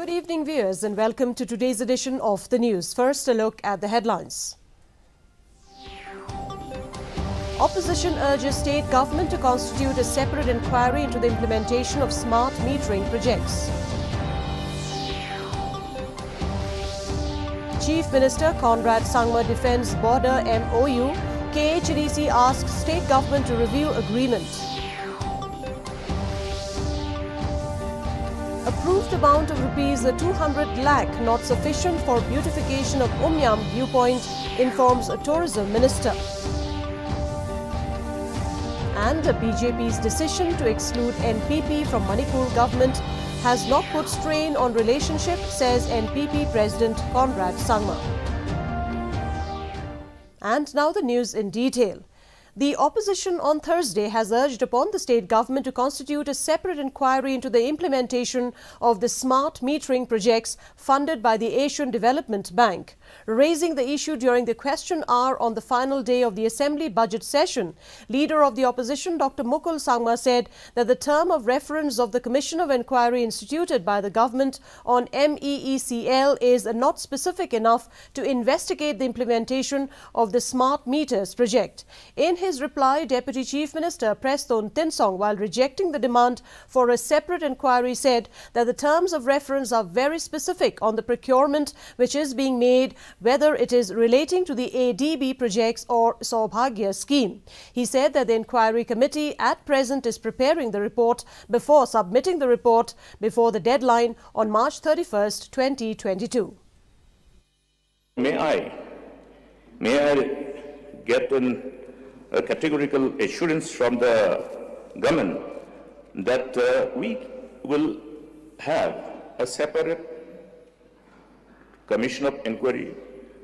Good evening, viewers, and welcome to today's edition of the news. First, a look at the headlines. Opposition urges state government to constitute a separate inquiry into the implementation of smart metering projects. Chief Minister Conrad Sangma defends border MOU. KHDC asks state government to review agreement. Approved amount of rupees 200 lakh not sufficient for beautification of Umyam viewpoint, informs Tourism Minister. And BJP's decision to exclude NPP from Manipur government has not put strain on relationship, says NPP President Conrad Sangma. And now the news in detail. The opposition on Thursday has urged upon the state government to constitute a separate inquiry into the implementation of the smart metering projects funded by the Asian Development Bank. Raising the issue during the question hour on the final day of the Assembly budget session, Leader of the Opposition Dr. Mukul Sangma said that the term of reference of the Commission of Inquiry instituted by the government on MEECL is not specific enough to investigate the implementation of the smart meters project. In his reply, Deputy Chief Minister Preston Tinsong, while rejecting the demand for a separate inquiry, said that the terms of reference are very specific on the procurement which is being made, whether it is relating to the ADB projects or Saubhagya scheme. He said that the inquiry committee at present is preparing the report before submitting the report before the deadline on March 31st, 2022. May I get a categorical assurance from the government that we will have a separate commission of inquiry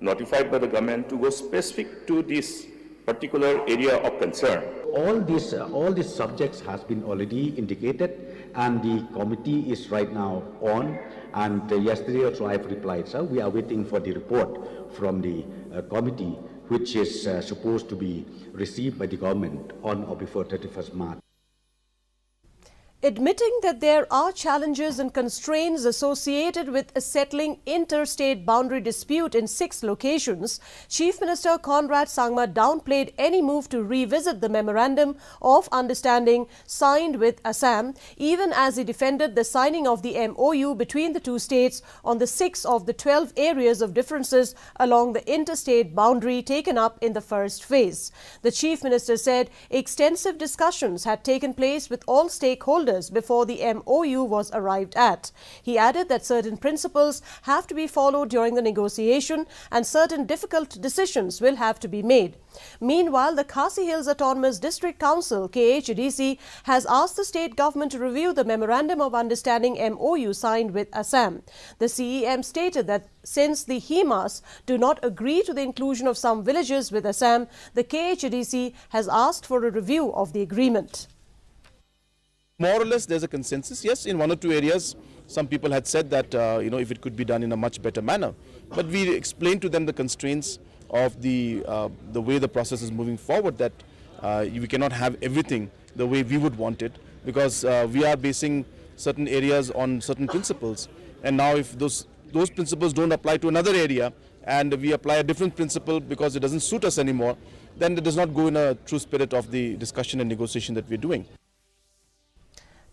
notified by the government to go specific to this particular area of concern. All these subjects has been already indicated, and the committee is right now on. And yesterday also I have replied, sir. We are waiting for the report from the committee, which is supposed to be received by the government on or before 31st March. Admitting that there are challenges and constraints associated with settling interstate boundary dispute in 6 locations, Chief Minister Conrad Sangma downplayed any move to revisit the Memorandum of Understanding signed with Assam, even as he defended the signing of the MOU between the two states on the 6 of the 12 areas of differences along the interstate boundary taken up in the first phase. The Chief Minister said extensive discussions had taken place with all stakeholders before the MOU was arrived at. He added that certain principles have to be followed during the negotiation and certain difficult decisions will have to be made. Meanwhile, the Khasi Hills Autonomous District Council KHDC has asked the state government to review the Memorandum of Understanding MOU signed with Assam. The CEM stated that since the HEMAs do not agree to the inclusion of some villages with Assam, the KHDC has asked for a review of the agreement. More or less, there's a consensus. Yes, in 1 or 2 areas, some people had said that, if it could be done in a much better manner. But we explained to them the constraints of the way the process is moving forward, that we cannot have everything the way we would want it, because we are basing certain areas on certain principles. And now if those principles don't apply to another area, and we apply a different principle because it doesn't suit us anymore, then it does not go in a true spirit of the discussion and negotiation that we're doing.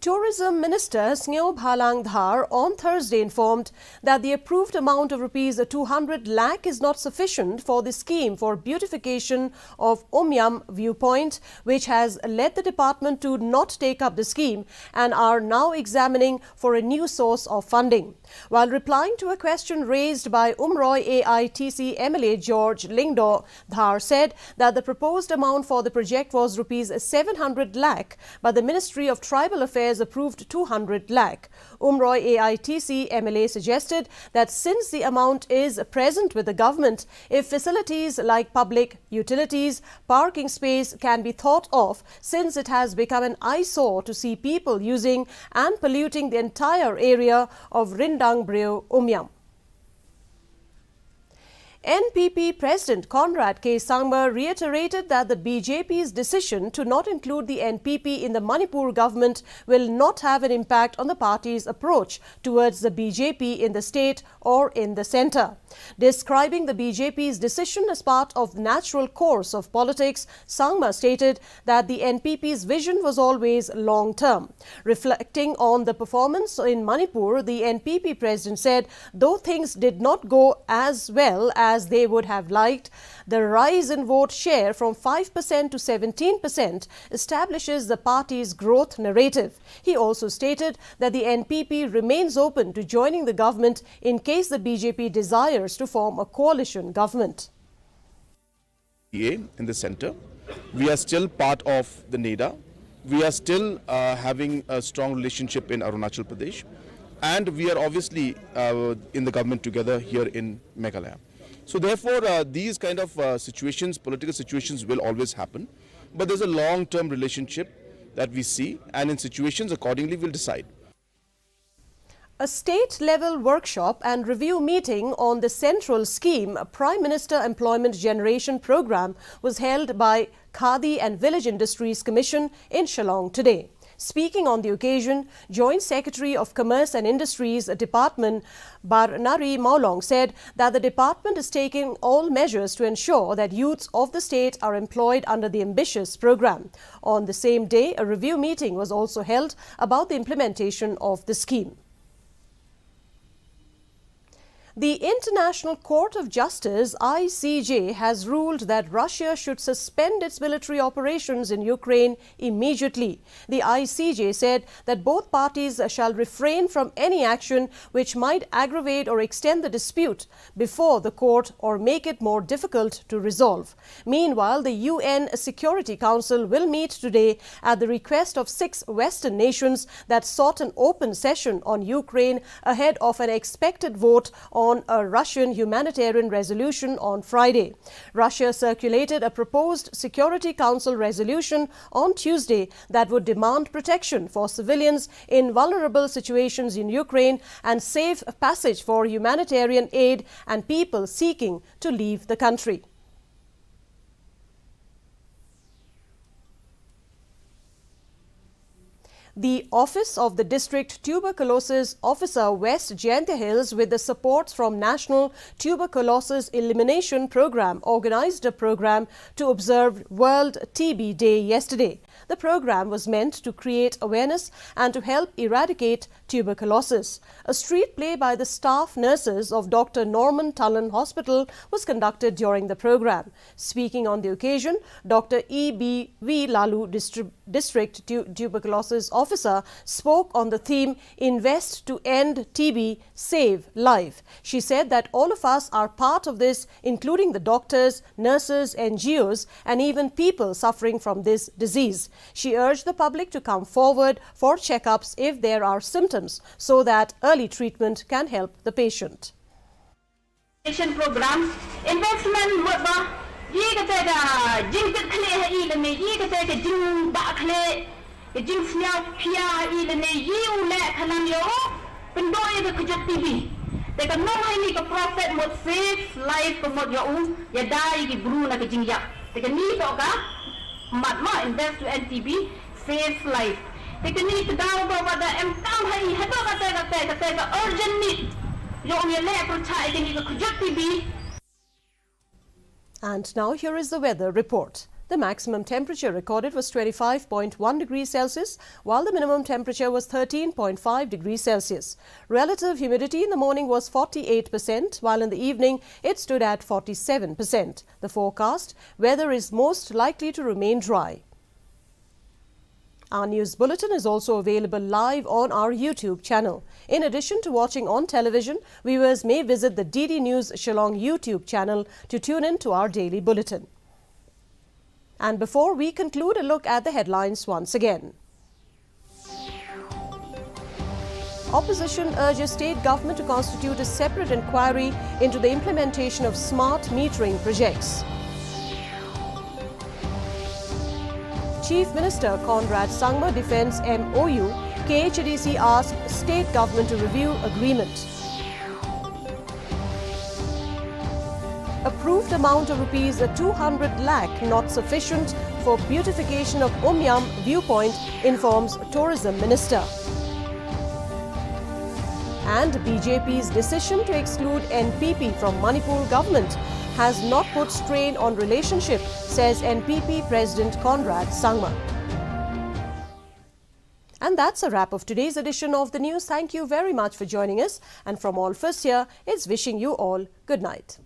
Tourism Minister Sneo Bhalang Dhar on Thursday informed that the approved amount of rupees 200 lakh is not sufficient for the scheme for beautification of Umyam viewpoint, which has led the department to not take up the scheme and are now examining for a new source of funding. While replying to a question raised by Umroi AITC MLA George Lingdo, Dhar said that the proposed amount for the project was rupees 700 lakh, but the Ministry of Tribal Affairs approved 200 lakh. Umroi AITC MLA suggested that since the amount is present with the government, if facilities like public utilities, parking space can be thought of, since it has become an eyesore to see people using and polluting the entire area of Rindang Breo Umyam. NPP President Conrad K. Sangma reiterated that the BJP's decision to not include the NPP in the Manipur government will not have an impact on the party's approach towards the BJP in the state or in the centre. Describing the BJP's decision as part of the natural course of politics, Sangma stated that the NPP's vision was always long-term. Reflecting on the performance in Manipur, the NPP president said, though things did not go as well as they would have liked, the rise in vote share from 5% to 17% establishes the party's growth narrative. He also stated that the NPP remains open to joining the government in case the BJP desires to form a coalition government. In the centre, we are still part of the NEDA. We are still having a strong relationship in Arunachal Pradesh, and we are obviously in the government together here in Meghalaya. So therefore, these kind of situations, political situations will always happen, but there's a long-term relationship that we see, and in situations accordingly we'll decide. A state-level workshop and review meeting on the Central Scheme Prime Minister Employment Generation Programme was held by Khadi and Village Industries Commission in Shillong today. Speaking on the occasion, Joint Secretary of Commerce and Industries Department Barnari Maulong said that the department is taking all measures to ensure that youths of the state are employed under the ambitious program. On the same day, a review meeting was also held about the implementation of the scheme. The International Court of Justice, ICJ, has ruled that Russia should suspend its military operations in Ukraine immediately. The ICJ said that both parties shall refrain from any action which might aggravate or extend the dispute before the court or make it more difficult to resolve. Meanwhile, the UN Security Council will meet today at the request of 6 Western nations that sought an open session on Ukraine ahead of an expected vote on a Russian humanitarian resolution on Friday. Russia circulated a proposed Security Council resolution on Tuesday that would demand protection for civilians in vulnerable situations in Ukraine and safe passage for humanitarian aid and people seeking to leave the country. The Office of the District Tuberculosis Officer West Jaintia Hills, with the support from National Tuberculosis Elimination Program, organized a program to observe World TB Day yesterday. The program was meant to create awareness and to help eradicate tuberculosis. A street play by the staff nurses of Dr. Norman Tullen Hospital was conducted during the program. Speaking on the occasion, Dr. E.B.V. Lalu, District Tuberculosis Officer, spoke on the theme Invest to End TB, Save Life. She said that all of us are part of this, including the doctors, nurses, NGOs, and even people suffering from this disease. She urged the public to come forward for checkups if there are symptoms so that early treatment can help the patient. Program investment invest to NTB saves life. They can need to download about the urgent need. And now here is the weather report. The maximum temperature recorded was 25.1 degrees Celsius, while the minimum temperature was 13.5 degrees Celsius. Relative humidity in the morning was 48%, while in the evening it stood at 47%. The forecast: weather is most likely to remain dry. Our news bulletin is also available live on our YouTube channel. In addition to watching on television, viewers may visit the DD News Shillong YouTube channel to tune in to our daily bulletin. And before we conclude, a look at the headlines once again. Opposition urges state government to constitute a separate inquiry into the implementation of smart metering projects. Chief Minister Conrad Sangma defends MOU. KHDC asks state government to review agreement. approved amount of rupees 200 lakh not sufficient for beautification of Umyam viewpoint, informs Tourism Minister. And BJP's decision to exclude NPP from Manipur government has not put strain on relationship, says NPP President Conrad Sangma. And that's a wrap of today's edition of the news. Thank you very much for joining us. And from all of us here, it's wishing you all good night.